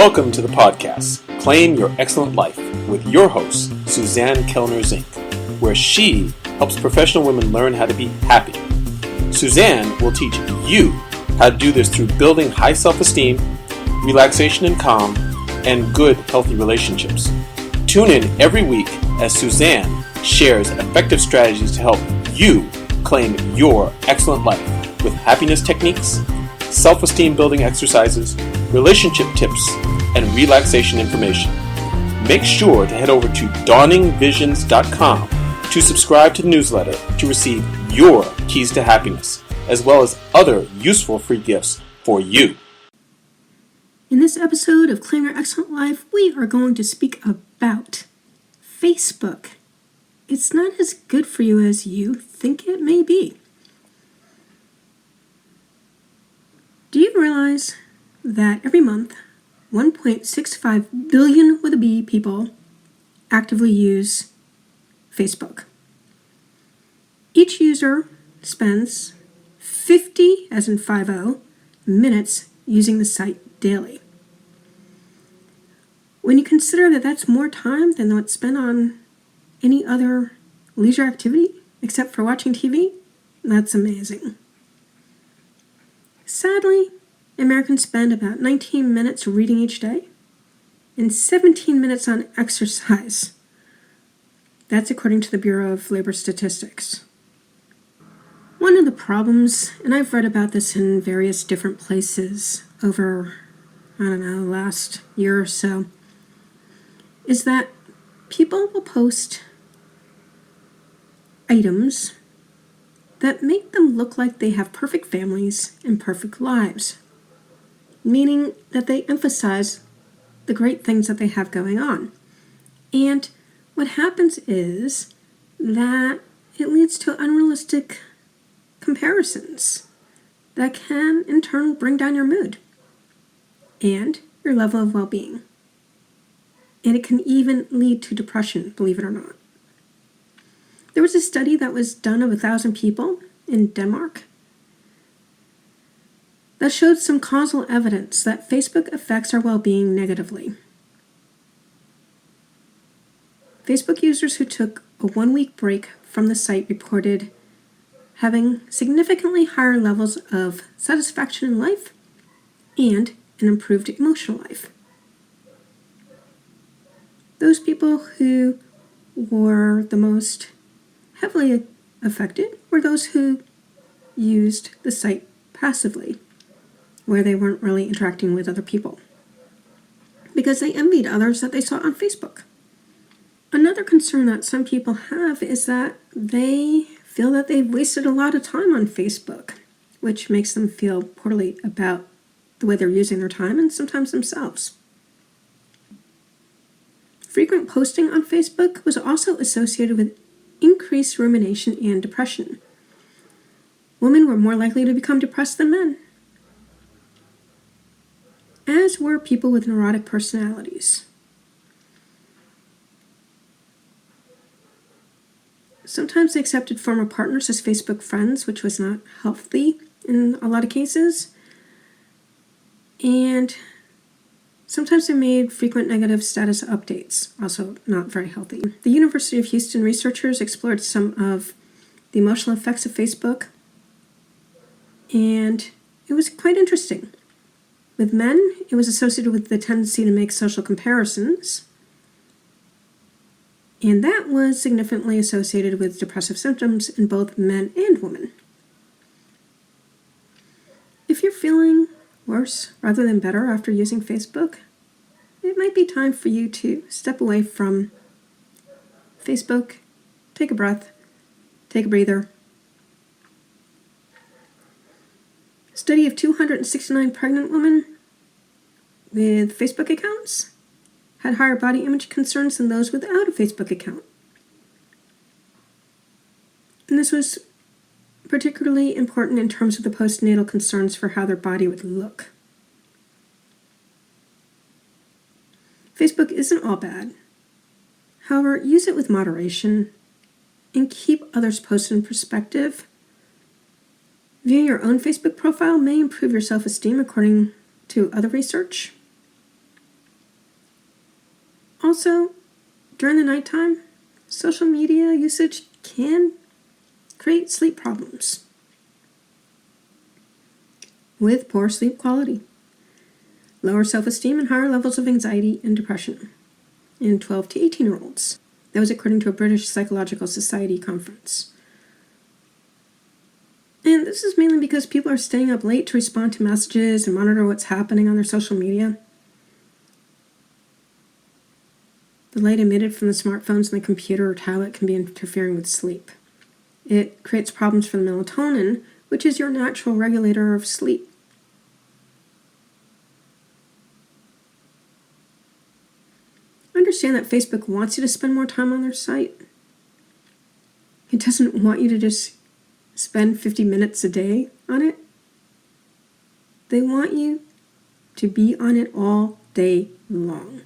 Welcome to the podcast, Claim Your Excellent Life, with your host, Suzanne Kellner-Zinck, where she helps professional women learn how to be happy. Suzanne will teach you how to do this through building high self-esteem, relaxation and calm, and good, healthy relationships. Tune in every week as Suzanne shares effective strategies to help you claim your excellent life with happiness techniques, self-esteem building exercises, relationship tips, and relaxation information. Make sure to head over to dawningvisions.com to subscribe to the newsletter to receive your keys to happiness, as well as other useful free gifts for you. In this episode of Claim Your Excellent Life, we are going to speak about Facebook. It's not as good for you as you think it may be. Do you realize that every month, 1.65 billion with a B people actively use Facebook? Each user spends 50, as in 50, minutes using the site daily. When you consider that that's more time than what's spent on any other leisure activity except for watching TV, that's amazing. Sadly, Americans spend about 19 minutes reading each day and 17 minutes on exercise. That's according to the Bureau of Labor Statistics. One of the problems, and I've read about this in various different places over, the last year or so, is that people will post items that make them look like they have perfect families and perfect lives, meaning that they emphasize the great things that they have going on. And what happens is that it leads to unrealistic comparisons that can, in turn, bring down your mood and your level of well-being. And it can even lead to depression, believe it or not. There was a study that was done of 1,000 people in Denmark that showed some causal evidence that Facebook affects our well-being negatively. Facebook users who took a 1-week break from the site reported having significantly higher levels of satisfaction in life and an improved emotional life. Those people who were the most heavily affected were those who used the site passively, where they weren't really interacting with other people, because they envied others that they saw on Facebook. Another concern that some people have is that they feel that they've wasted a lot of time on Facebook, which makes them feel poorly about the way they're using their time and sometimes themselves. Frequent posting on Facebook was also associated with increased rumination and depression. Women were more likely to become depressed than men, as were people with neurotic personalities. Sometimes they accepted former partners as Facebook friends, which was not healthy in a lot of cases. And sometimes they made frequent negative status updates, also not very healthy. The University of Houston researchers explored some of the emotional effects of Facebook, and it was quite interesting. With men, it was associated with the tendency to make social comparisons, and that was significantly associated with depressive symptoms in both men and women. If you're feeling worse rather than better after using Facebook, it might be time for you to step away from Facebook, take a breath, take a breather. A study of 269 pregnant women with Facebook accounts had higher body image concerns than those without a Facebook account. And this was particularly important in terms of the postnatal concerns for how their body would look. Facebook isn't all bad. However, use it with moderation and keep others' posts in perspective. Viewing your own Facebook profile may improve your self-esteem according to other research. Also, during the nighttime, social media usage can create sleep problems with poor sleep quality, lower self-esteem, and higher levels of anxiety and depression in 12 to 18-year-olds. That was according to a British Psychological Society conference. And this is mainly because people are staying up late to respond to messages and monitor what's happening on their social media. The light emitted from the smartphones and the computer or tablet can be interfering with sleep. It creates problems for the melatonin, which is your natural regulator of sleep. Understand that Facebook wants you to spend more time on their site. It doesn't want you to just spend 50 minutes a day on it. They want you to be on it all day long.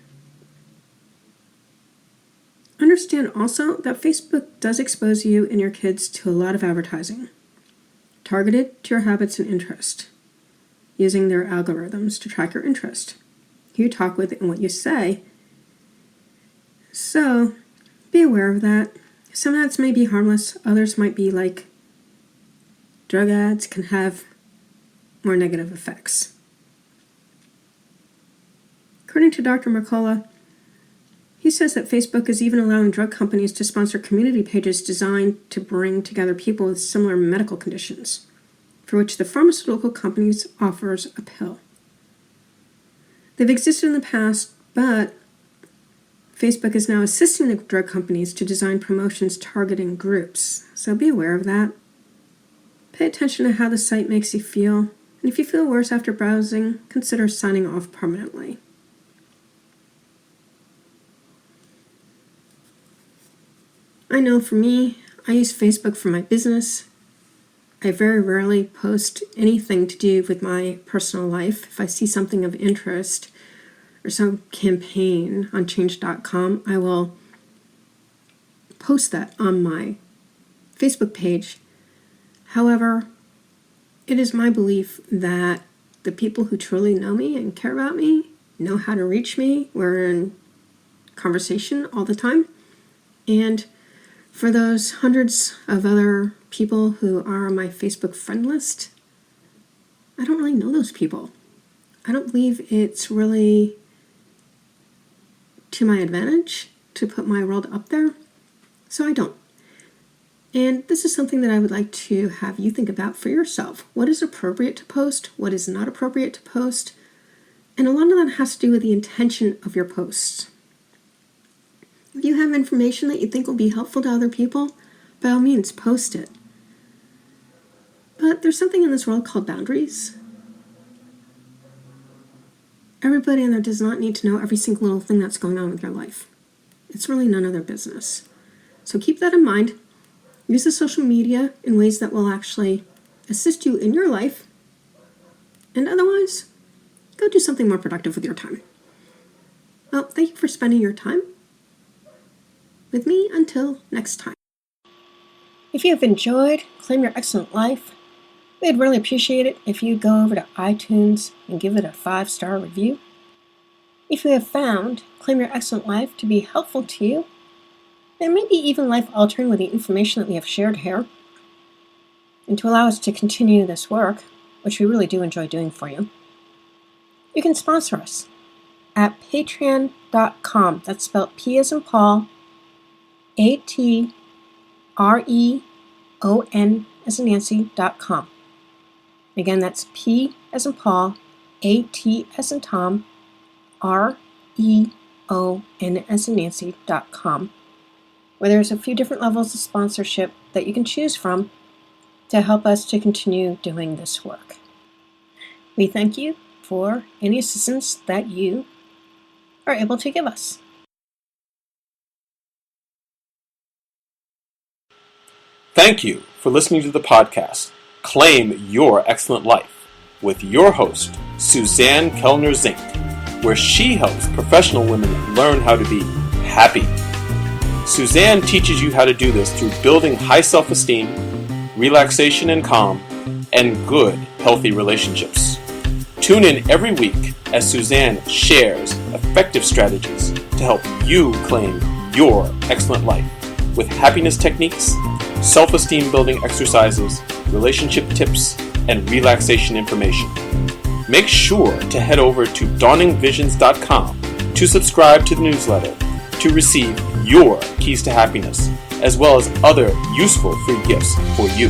Understand also that Facebook does expose you and your kids to a lot of advertising, targeted to your habits and interest, using their algorithms to track your interest, who you talk with, and what you say. So, be aware of that. Some ads may be harmless, others might be like drug ads, can have more negative effects. According to Dr. Mercola, he says that Facebook is even allowing drug companies to sponsor community pages designed to bring together people with similar medical conditions, for which the pharmaceutical companies offers a pill. They've existed in the past, but Facebook is now assisting the drug companies to design promotions targeting groups, so be aware of that. Pay attention to how the site makes you feel, and if you feel worse after browsing, consider signing off permanently. I know for me, I use Facebook for my business. I very rarely post anything to do with my personal life. If I see something of interest or some campaign on change.com, I will post that on my Facebook page. However, it is my belief that the people who truly know me and care about me know how to reach me. We're in conversation all the time. And for those hundreds of other people who are on my Facebook friend list, I don't really know those people. I don't believe it's really to my advantage to put my world up there, so I don't. And this is something that I would like to have you think about for yourself. What is appropriate to post? What is not appropriate to post? And a lot of that has to do with the intention of your posts. If you have information that you think will be helpful to other people, by all means, post it. But there's something in this world called boundaries. Everybody in there does not need to know every single little thing that's going on with your life. It's really none of their business. So keep that in mind. Use the social media in ways that will actually assist you in your life. And otherwise, go do something more productive with your time. Well, thank you for spending your time with me until next time. If you have enjoyed Claim Your Excellent Life, we'd really appreciate it if you go over to iTunes and give it a 5-star review. If you have found Claim Your Excellent Life to be helpful to you, and maybe even life-altering with the information that we have shared here, and to allow us to continue this work, which we really do enjoy doing for you, you can sponsor us at patreon.com. That's spelled P as in Paul, ATREON as in Nancy.com. Again, that's P as in Paul, AT as in Tom, REON as in Nancy.com, where there's a few different levels of sponsorship that you can choose from to help us to continue doing this work. We thank you for any assistance that you are able to give us. Thank you for listening to the podcast, Claim Your Excellent Life, with your host, Suzanne Kellner-Zinck, where she helps professional women learn how to be happy. Suzanne teaches you how to do this through building high self-esteem, relaxation and calm, and good, healthy relationships. Tune in every week as Suzanne shares effective strategies to to help you claim your excellent life with happiness techniques, self-esteem building exercises, relationship tips, and relaxation information. Make sure to head over to dawningvisions.com to subscribe to the newsletter to receive your keys to happiness, as well as other useful free gifts for you.